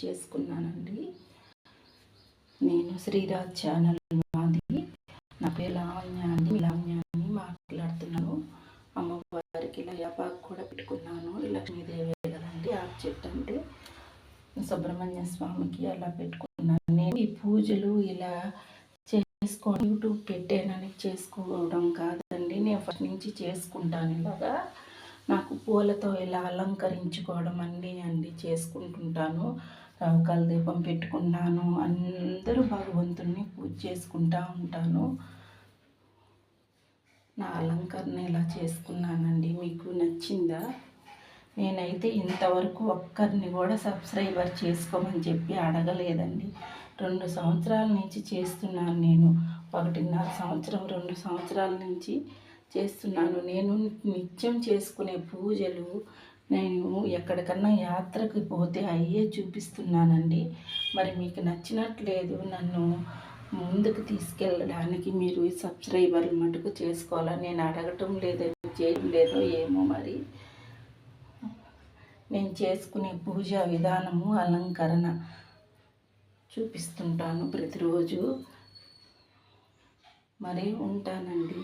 చేసుకున్నానండి. నేను శ్రీరాజ్ ఛానల్ మాది. నా పేరు లావణ్య అండి. లావణ్యాన్ని మాట్లాడుతున్నాను. అమ్మవారికి ఇలా యాపాకు కూడా పెట్టుకున్నాను. లక్ష్మీదేవి కదండి ఆ చెట్టు అంటే. సుబ్రహ్మణ్య స్వామికి అలా పెట్టుకున్నాను. నేను ఈ పూజలు ఇలా యూట్యూబ్ పెట్టానని చేసుకోవడం కాదండి. నేను ఫస్ట్ నుంచి చేసుకుంటాను. ఇలాగా నాకు పూలతో ఇలా అలంకరించుకోవడం అండి చేసుకుంటుంటాను. రవకాల దీపం పెట్టుకున్నాను. అందరూ భగవంతుని పూజ చేసుకుంటూ ఉంటాను. నా అలంకరణ ఇలా చేసుకున్నానండి. మీకు నచ్చిందా? నేనైతే ఇంతవరకు ఒక్కరిని కూడా సబ్స్క్రైబర్ చేసుకోమని చెప్పి అడగలేదండి. 2 సంవత్సరాల నుంచి చేస్తున్నాను. నేను 1.5 సంవత్సరం 2 సంవత్సరాల నుంచి చేస్తున్నాను. నేను నిత్యం చేసుకునే పూజలు నేను ఎక్కడికన్నా యాత్రకు పోతే అయ్యే చూపిస్తున్నానండి. మరి మీకు నచ్చినట్లేదు, నన్ను ముందుకు తీసుకెళ్ళడానికి మీరు సబ్స్క్రైబర్లు మటుకు చేసుకోవాలని నేను అడగటం లేదో చేయడం లేదో ఏమో. మరి నేను చేసుకునే పూజా విధానము అలంకరణ చూపిస్తుంటాను ప్రతిరోజు. మరి ఉంటానండి.